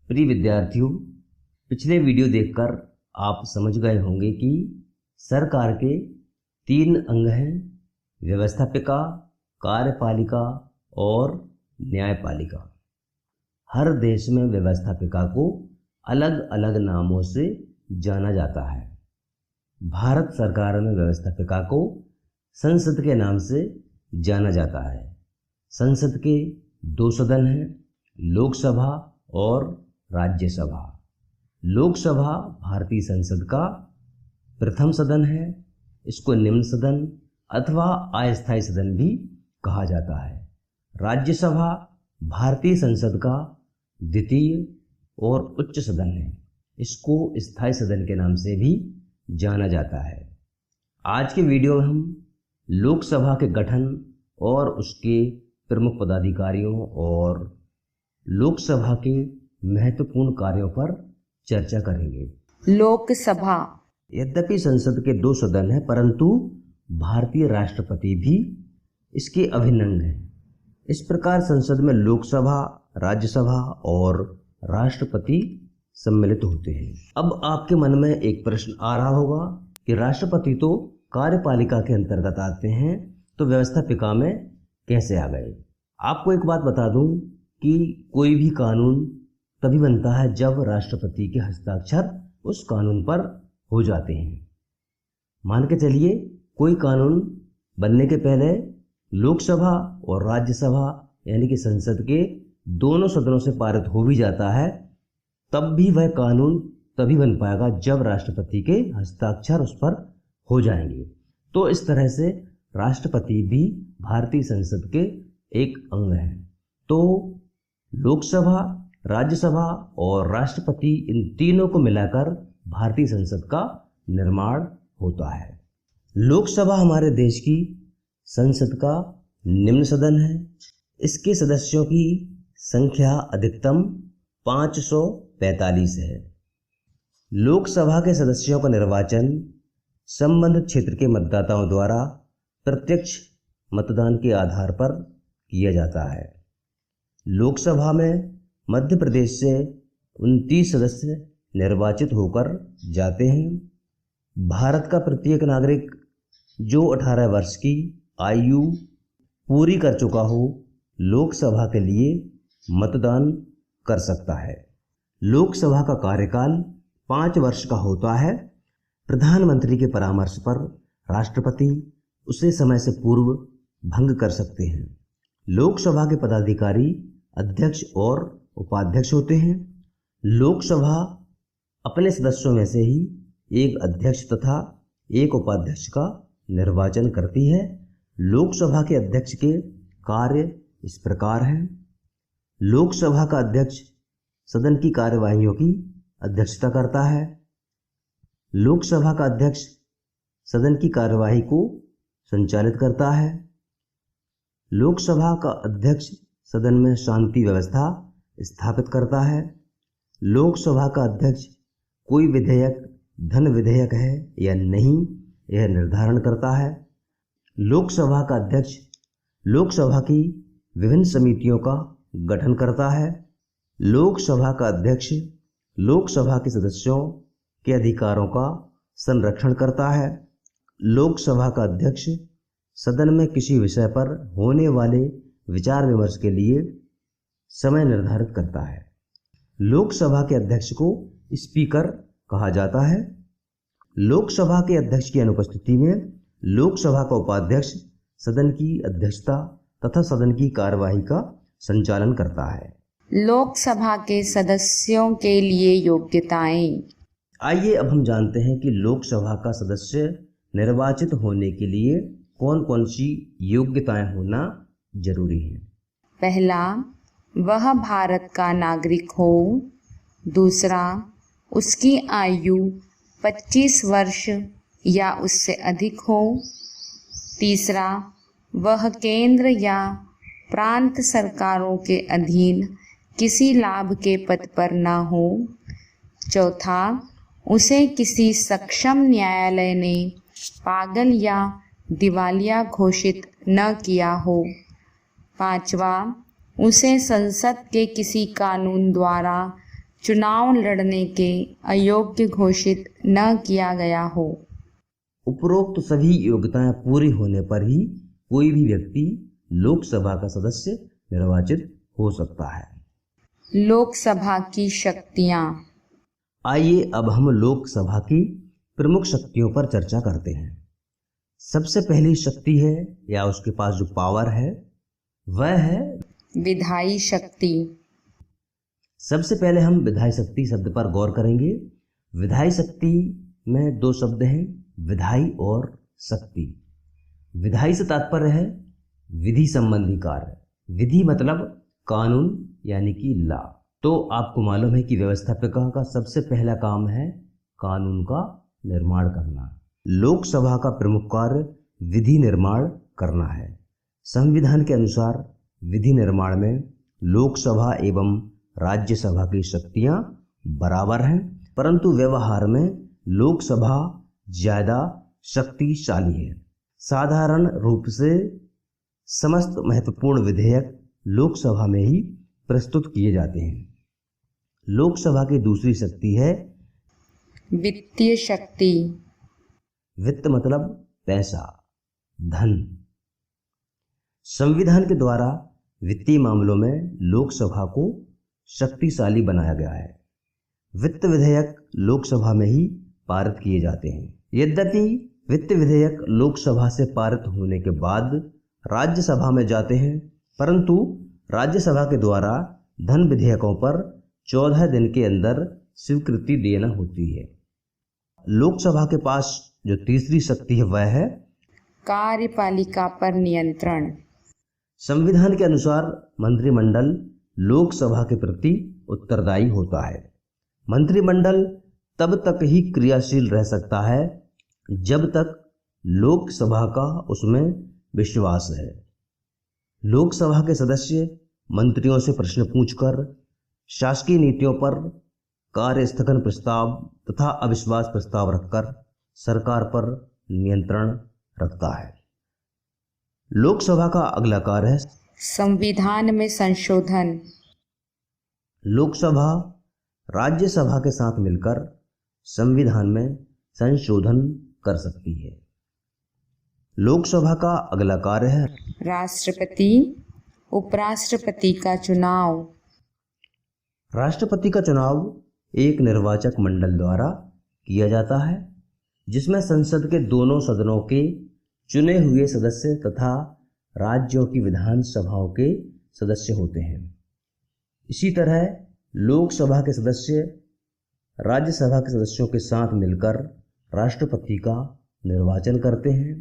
प्रिय विद्यार्थियों, पिछले वीडियो देखकर आप समझ गए होंगे कि सरकार के 3 अंग हैं, व्यवस्थापिका, कार्यपालिका और न्यायपालिका। हर देश में व्यवस्थापिका को अलग अलग नामों से जाना जाता है। भारत सरकार में व्यवस्थापिका को संसद के नाम से जाना जाता है। संसद के 2 सदन हैं, लोकसभा और राज्यसभा। लोकसभा भारतीय संसद का प्रथम सदन है। इसको निम्न सदन अथवा अस्थायी सदन भी कहा जाता है। राज्यसभा भारतीय संसद का द्वितीय और उच्च सदन है। इसको स्थायी सदन के नाम से भी जाना जाता है। आज के वीडियो में हम लोकसभा के गठन और उसके प्रमुख पदाधिकारियों और लोकसभा के महत्वपूर्ण कार्यों पर चर्चा करेंगे। लोकसभा यद्यपि संसद के 2 सदन हैं, परंतु भारतीय राष्ट्रपति भी इसके अभिन्न अंग हैं। इस प्रकार संसद में लोकसभा, राज्यसभा और राष्ट्रपति सम्मिलित होते हैं। अब आपके मन में एक प्रश्न आ रहा होगा कि राष्ट्रपति तो कार्यपालिका के अंतर्गत आते हैं, तो व्यवस्थापिका में कैसे आ गए। आपको एक बात बता दूं कि कोई भी कानून तभी बनता है जब राष्ट्रपति के हस्ताक्षर उस कानून पर हो जाते हैं। मान के चलिए कोई कानून बनने के पहले लोकसभा और राज्यसभा यानी कि संसद के दोनों सदनों से पारित हो भी जाता है, तब भी वह कानून तभी बन पाएगा जब राष्ट्रपति के हस्ताक्षर उस पर हो जाएंगे। तो इस तरह से राष्ट्रपति भी भारतीय संसद के एक अंग हैं। तो लोकसभा, राज्यसभा और राष्ट्रपति, इन तीनों को मिलाकर भारतीय संसद का निर्माण होता है। लोकसभा हमारे देश की संसद का निम्न सदन है। इसके सदस्यों की संख्या अधिकतम 545 है। लोकसभा के सदस्यों का निर्वाचन संबंधित क्षेत्र के मतदाताओं द्वारा प्रत्यक्ष मतदान के आधार पर किया जाता है। लोकसभा में मध्य प्रदेश से 29 सदस्य निर्वाचित होकर जाते हैं। भारत का प्रत्येक नागरिक जो 18 वर्ष की आयु पूरी कर चुका हो, लोकसभा के लिए मतदान कर सकता है। लोकसभा का कार्यकाल 5 वर्ष का होता है। प्रधानमंत्री के परामर्श पर राष्ट्रपति उसे समय से पूर्व भंग कर सकते हैं। लोकसभा के पदाधिकारी अध्यक्ष और उपाध्यक्ष होते हैं। लोकसभा अपने सदस्यों में से ही एक अध्यक्ष तथा एक उपाध्यक्ष का निर्वाचन करती है। लोकसभा के अध्यक्ष के कार्य इस प्रकार हैं। लोकसभा का अध्यक्ष सदन की कार्यवाहियों की अध्यक्षता करता है। लोकसभा का अध्यक्ष सदन की कार्यवाही को संचालित करता है। लोकसभा का अध्यक्ष सदन में शांति व्यवस्था स्थापित करता है। लोकसभा का अध्यक्ष कोई विधेयक धन विधेयक है या नहीं, यह निर्धारण करता है। लोकसभा का अध्यक्ष लोकसभा की विभिन्न समितियों का गठन करता है। लोकसभा का अध्यक्ष लोकसभा के सदस्यों के अधिकारों का संरक्षण करता है। लोकसभा का अध्यक्ष सदन में किसी विषय पर होने वाले विचार विमर्श के लिए समय निर्धारित करता है। लोकसभा के अध्यक्ष को स्पीकर कहा जाता है। लोकसभा के अध्यक्ष की अनुपस्थिति में लोकसभा का उपाध्यक्ष सदन की अध्यक्षता तथा सदन की कार्यवाही का संचालन करता है। लोकसभा के सदस्यों के लिए योग्यताएं। आइए अब हम जानते हैं कि लोकसभा का सदस्य निर्वाचित होने के लिए कौन कौन सी योग्यताएं होना जरूरी है। पहला, वह भारत का नागरिक हो। दूसरा, उसकी आयु 25 वर्ष या उससे अधिक हो। तीसरा, वह केंद्र या प्रांत सरकारों के अधीन किसी लाभ के पद पर न हो। चौथा, उसे किसी सक्षम न्यायालय ने पागल या दिवालिया घोषित न किया हो। पांचवा, उसे संसद के किसी कानून द्वारा चुनाव लड़ने के अयोग्य घोषित न किया गया हो। उपरोक्त सभी योग्यताएं पूरी होने पर ही कोई भी व्यक्ति लोकसभा का सदस्य निर्वाचित हो सकता है। लोकसभा की शक्तियां। आइए अब हम लोकसभा की प्रमुख शक्तियों पर चर्चा करते हैं। सबसे पहली शक्ति है या उसके पास जो पावर है वह है विधायी शक्ति। सबसे पहले हम विधायी शक्ति शब्द पर गौर करेंगे। विधायी शक्ति में दो शब्द हैं, विधायी और शक्ति। विधायी से तात्पर्य है विधि संबंधी कार्य। विधि मतलब कानून यानी कि लॉ। तो आपको मालूम है कि व्यवस्थापिका का सबसे पहला काम है कानून का निर्माण करना। लोकसभा का प्रमुख कार्य विधि निर्माण करना है। संविधान के अनुसार विधि निर्माण में लोकसभा एवं राज्यसभा की शक्तियां बराबर हैं, परंतु व्यवहार में लोकसभा ज्यादा शक्तिशाली है। साधारण रूप से समस्त महत्वपूर्ण विधेयक लोकसभा में ही प्रस्तुत किए जाते हैं। लोकसभा की दूसरी शक्ति है वित्तीय शक्ति। वित्त मतलब पैसा, धन। संविधान के द्वारा वित्तीय मामलों में लोकसभा को शक्तिशाली बनाया गया है। वित्त विधेयक लोकसभा में ही पारित किए जाते हैं। यद्यपि वित्त विधेयक लोकसभा से पारित होने के बाद राज्यसभा में जाते हैं, परंतु राज्यसभा के द्वारा धन विधेयकों पर 14 दिन के अंदर स्वीकृति देना होती है। लोकसभा के पास जो तीसरी शक्ति है वह है कार्यपालिका पर नियंत्रण। संविधान के अनुसार मंत्रिमंडल लोकसभा के प्रति उत्तरदायी होता है। मंत्रिमंडल तब तक ही क्रियाशील रह सकता है जब तक लोकसभा का उसमें विश्वास है। लोकसभा के सदस्य मंत्रियों से प्रश्न पूछकर शासकीय नीतियों पर कार्य स्थगन प्रस्ताव तथा अविश्वास प्रस्ताव रखकर सरकार पर नियंत्रण रखता है। लोकसभा का अगला कार्य है संविधान में संशोधन। लोकसभा राज्यसभा के साथ मिलकर संविधान में संशोधन कर सकती है। लोकसभा का अगला कार्य है राष्ट्रपति उपराष्ट्रपति का चुनाव। राष्ट्रपति का चुनाव एक निर्वाचक मंडल द्वारा किया जाता है, जिसमें संसद के दोनों सदनों के चुने हुए सदस्य तथा राज्यों की विधानसभाओं के सदस्य होते हैं। इसी तरह लोकसभा के सदस्य राज्यसभा के सदस्यों के साथ मिलकर राष्ट्रपति का निर्वाचन करते हैं।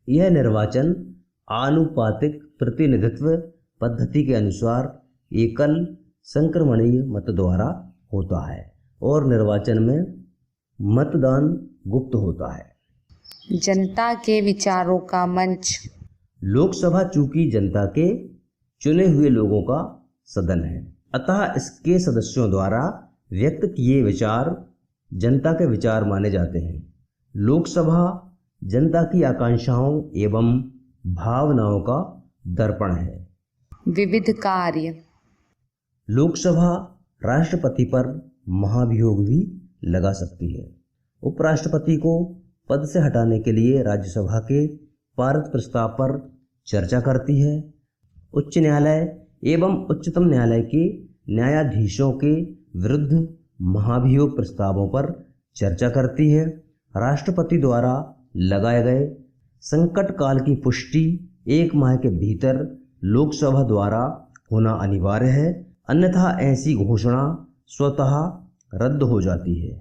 यह निर्वाचन आनुपातिक प्रतिनिधित्व पद्धति के अनुसार एकल संक्रमणीय मत द्वारा होता है और निर्वाचन में मतदान गुप्त होता है। जनता के विचारों का मंच। लोकसभा चूंकि जनता के चुने हुए लोगों का सदन है, अतः इसके सदस्यों द्वारा व्यक्त किए विचार जनता के विचार माने जाते हैं। लोकसभा जनता की आकांक्षाओं एवं भावनाओं का दर्पण है। विविध कार्य। लोकसभा राष्ट्रपति पर महाभियोग भी लगा सकती है। उपराष्ट्रपति को पद से हटाने के लिए राज्यसभा के पारित प्रस्ताव पर चर्चा करती है। उच्च न्यायालय एवं उच्चतम न्यायालय के न्यायाधीशों के विरुद्ध महाभियोग प्रस्तावों पर चर्चा करती है। राष्ट्रपति द्वारा लगाए गए संकट काल की पुष्टि 1 माह के भीतर लोकसभा द्वारा होना अनिवार्य है, अन्यथा ऐसी घोषणा स्वतः रद्द हो जाती है।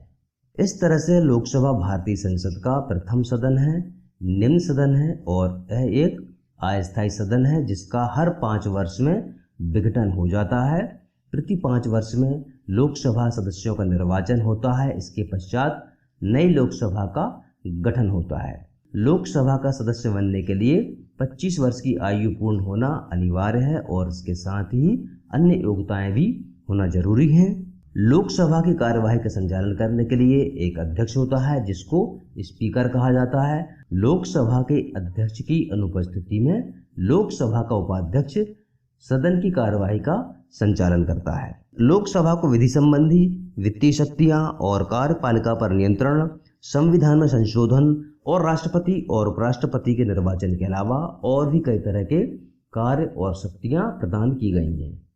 इस तरह से लोकसभा भारतीय संसद का प्रथम सदन है, निम्न सदन है और यह एक अस्थायी सदन है जिसका हर 5 वर्ष में विघटन हो जाता है। प्रति 5 वर्ष में लोकसभा सदस्यों का निर्वाचन होता है। इसके पश्चात नई लोकसभा का गठन होता है। लोकसभा का सदस्य बनने के लिए 25 वर्ष की आयु पूर्ण होना अनिवार्य है और इसके साथ ही अन्य योग्यताएं भी होना जरूरी है। लोकसभा की कार्यवाही का संचालन करने के लिए एक अध्यक्ष होता है जिसको स्पीकर कहा जाता है। लोकसभा के अध्यक्ष की अनुपस्थिति में लोकसभा का उपाध्यक्ष सदन की कार्यवाही का संचालन करता है। लोकसभा को विधि संबंधी, वित्तीय शक्तियां और कार्यपालिका पर नियंत्रण, संविधान में संशोधन और राष्ट्रपति और उपराष्ट्रपति के निर्वाचन के अलावा और भी कई तरह के कार्य और शक्तियां प्रदान की गई हैं।